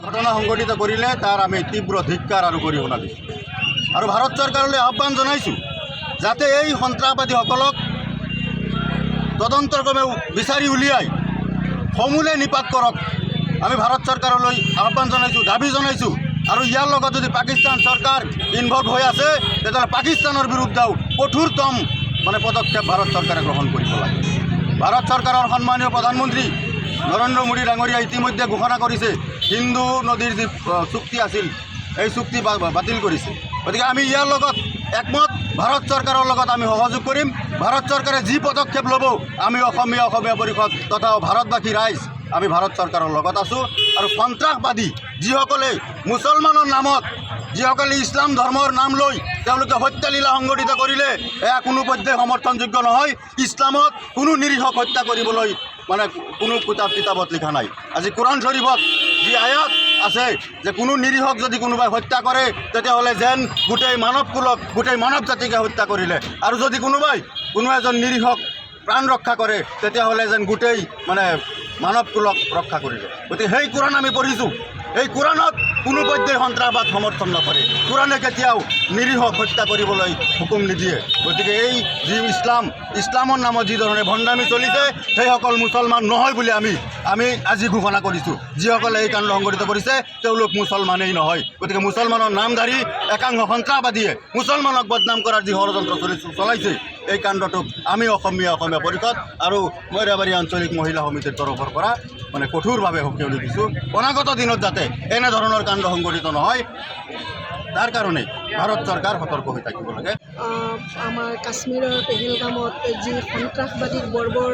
ঘটনা সংঘটিত কৰিলে তাৰ আমি তীব্ৰ ধিক্কাৰ আৰু গৰিহণা দিছোঁ আৰু ভাৰত চৰকাৰলৈ আহ্বান জনাইছোঁ যাতে এই সন্ত্ৰাসবাদীসকলক তদন্তক্ৰমে বিচাৰি উলিয়াই সমূলে নিপাত কৰক। আমি ভাৰত চৰকাৰলৈ আহ্বান জনাইছোঁ, দাবী জনাইছোঁ আৰু ইয়াৰ লগত যদি পাকিস্তান চৰকাৰ ইনভলভ হৈ আছে তেতিয়াহ'লে পাকিস্তানৰ বিৰুদ্ধেও কঠোৰতম পদক্ষেপ ভাৰত চৰকাৰে গ্ৰহণ কৰিব লাগে। ভাৰত চৰকাৰৰ সন্মানীয় প্ৰধানমন্ত্ৰী নৰেন্দ্ৰ মোদী ডাঙৰীয়া ইতিমধ্যে ঘোষণা কৰিছে সিন্ধু নদীৰ যি চুক্তি আছিল এই চুক্তি বাতিল কৰিছে। গতিকে আমি ইয়াৰ লগত একমত, ভাৰত চৰকাৰৰ লগত আমি সহযোগ কৰিম। ভাৰত চৰকাৰে যি পদক্ষেপ ল'ব আমি অসমীয়া পৰিষদ তথা ভাৰতবাসী ৰাইজ আমি ভাৰত চৰকাৰৰ লগত আছোঁ। আৰু সন্ত্ৰাসবাদী যিসকলে মুছলমানৰ নামত যিসকলে ইছলাম ধৰ্মৰ নাম লৈ তেওঁলোকে হত্যালীলা সংঘটিত কৰিলে এয়া কোনোপধ্যে সমৰ্থনযোগ্য নহয়। ইছলামত কোনো নিৰীহক হত্যা কৰিবলৈ কোনো কিতাপত লিখা নাই। আজি কোৰাণ শ্বৰীফত যি আয়াত আছে যে কোনো নিৰীহক যদি কোনোবাই হত্যা কৰে তেতিয়াহ'লে যেন গোটেই মানৱকুলক গোটেই মানৱ জাতিকে হত্যা কৰিলে, আৰু যদি কোনো এজন নিৰীহক প্ৰাণ ৰক্ষা কৰে তেতিয়াহ'লে যেন গোটেই মানৱকুলক ৰক্ষা কৰিলে। গতিকে সেই কোৰাণ আমি পঢ়িছোঁ, এই কোৰাণত কোনো পধ্যে সন্ত্ৰাসবাদ সমৰ্থন নকৰে। কোৰাণে কেতিয়াও নিৰীহক হত্যা কৰিবলৈ হুকুম নিদিয়ে। গতিকে এই যি ইছলামৰ নামত যি ধৰণে ভণ্ডামি চলিছে সেইসকল মুছলমান নহয় বুলি আমি আজি ঘোষণা কৰিছোঁ। যিসকলে এই কাণ্ড সংঘটিত কৰিছে তেওঁলোক মুছলমানেই নহয়। গতিকে মুছলমানৰ নামধাৰী একাংশ সন্ত্ৰাসবাদীয়ে মুছলমানক বদনাম কৰাৰ যি ষড়যন্ত্ৰ চলাইছে এই কাণ্ডটোক আমি অসমীয়া পৰিষদ আৰু মইৰাবাৰী আঞ্চলিক মহিলা সমিতিৰ তৰফৰ পৰা কঠোৰভাৱে সকীয়লি দিছোঁ। অনাগত দিনত যাতে এনেধৰণৰ কাণ্ড সংঘটিত নহয় তাৰ কাৰণে ভাৰত চৰকাৰ সতৰ্ক হৈ থাকিব লাগে। আমাৰ কাশ্মীৰৰ পেহেলগামত যি সন্ত্ৰাসবাদীৰ বৰ্বৰ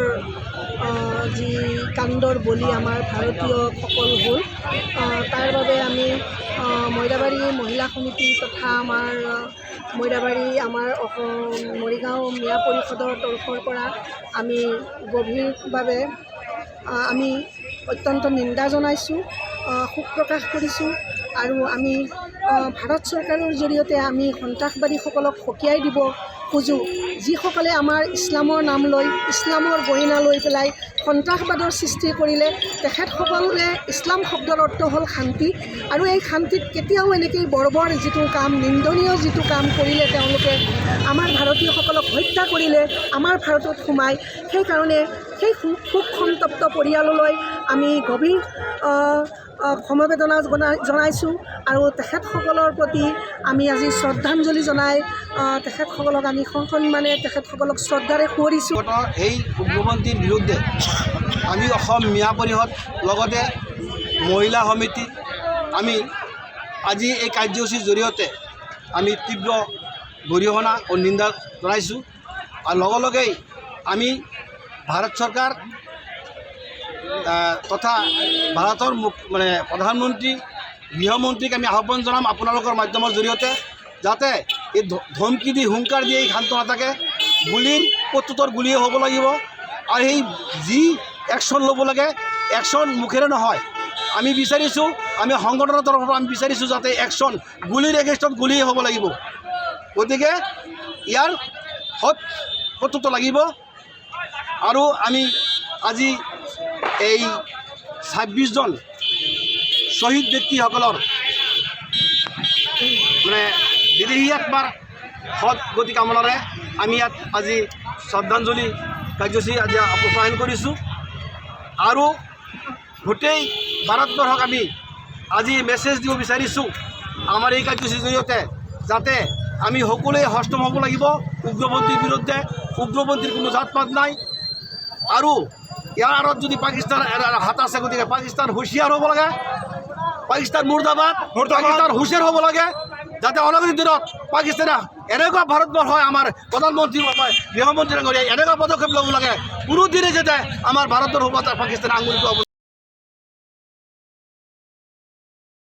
যি কাণ্ডৰ বলি আমাৰ ভাৰতীয়সকল হ'ল, তাৰ বাবে আমি মইৰাবাৰী মহিলা সমিতি তথা আমাৰ মৰিগাঁও মিয়া পৰিষদৰ তৰফৰ পৰা আমি গভীৰভাৱে আমি অত্যন্ত নিন্দা জনাইছোঁ, শোক প্ৰকাশ কৰিছোঁ। আৰু আমি ভাৰত চৰকাৰৰ জৰিয়তে আমি সন্ত্ৰাসবাদীসকলক সকীয়াই দিব খোজোঁ যিসকলে আমাৰ ইছলামৰ নাম লৈ ইছলামৰ গৰিহণা লৈ পেলাই সন্ত্ৰাসবাদৰ সৃষ্টি কৰিলে। তেখেতসকলে ইছলাম শব্দৰ অৰ্থ হ'ল শান্তি, আৰু এই শান্তিত কেতিয়াও এনেকৈ বৰ্বৰ যিটো কাম, নিন্দনীয় যিটো কাম কৰিলে, তেওঁলোকে আমাৰ ভাৰতীয়সকলক হত্যা কৰিলে আমাৰ ভাৰতত সোমাই। সেইকাৰণে সেই শোক সন্তপ্ত পৰিয়াললৈ আমি গভীৰ সমবেদনা জনাইছোঁ আৰু তেখেতসকলৰ প্ৰতি আমি আজি শ্ৰদ্ধাঞ্জলি জনাই তেখেতসকলক আমি সন্মানে তেখেতসকলক শ্ৰদ্ধাৰে সুঁৱৰিছোঁ। এই উগ্ৰপন্থীৰ বিৰুদ্ধে আমি অসম মিয়া পৰিষদ লগতে মহিলা সমিতি আমি আজি এই কাৰ্যসূচীৰ জৰিয়তে আমি তীব্ৰ গৰিহণা আৰু নিন্দা জনাইছোঁ। আৰু লগেই আমি ভাৰত চৰকাৰ তথা ভাৰতৰ প্ৰধানমন্ত্ৰী গৃহমন্ত্ৰীক আমি আহ্বান জনাম আপোনালোকৰ মাধ্যমৰ জৰিয়তে যাতে এই ধমকি দি হুংকাৰ দি এই শান্ত নাথাকে। গুলিৰ প্ৰত্যুত্তৰ গুলিয়ে হ'ব লাগিব, আৰু সেই যি একশ্যন ল'ব লাগে একশ্যন মুখেৰে নহয়। আমি বিচাৰিছোঁ, আমি সংগঠনৰ তৰফৰ পৰা আমি বিচাৰিছোঁ যাতে একশ্যন গুলিৰ এগেইনষ্টত গুলিয়ে হ'ব লাগিব। গতিকে ইয়াৰ প্ৰত্যুত্তৰ লাগিব। আৰু আমি আজি এই 26জন শ্বহীদ ব্যক্তিসকলৰ বিদেহী আত্মাৰ সৎ গতি কামনাৰে আমি ইয়াত আজি শ্ৰদ্ধাঞ্জলি কাৰ্যসূচী আজি ৰূপায়ণ কৰিছোঁ। আৰু গোটেই ভাৰতবৰ্ষক আমি আজি মেছেজ দিব বিচাৰিছোঁ আমাৰ এই কাৰ্যসূচীৰ জৰিয়তে যাতে আমি সকলোৱে সষ্টম হ'ব লাগিব উগ্ৰপন্থীৰ বিৰুদ্ধে। উগ্ৰপন্থীৰ কোনো জাত পাত নাই, আৰু ইয়াৰ আঁৰত যদি পাকিস্তান হাত আছে, গতিকে পাকিস্তান হুঁচিয়াৰ হ'ব লাগে। পাকিস্তান মুৰ্দাবাদ, পাকিস্তান হুঁচিয়াৰ হ'ব লাগে যাতে অনাগত দিনত পাকিস্তানে এনেকুৱা ভাৰতবৰ্ষ আমাৰ প্ৰধানমন্ত্ৰী গৃহমন্ত্ৰী এনেকুৱা পদক্ষেপ ল'ব লাগে কোনোদিনে যাতে আমাৰ ভাৰতৰ হ'ব পাকিস্তানে আঙুলি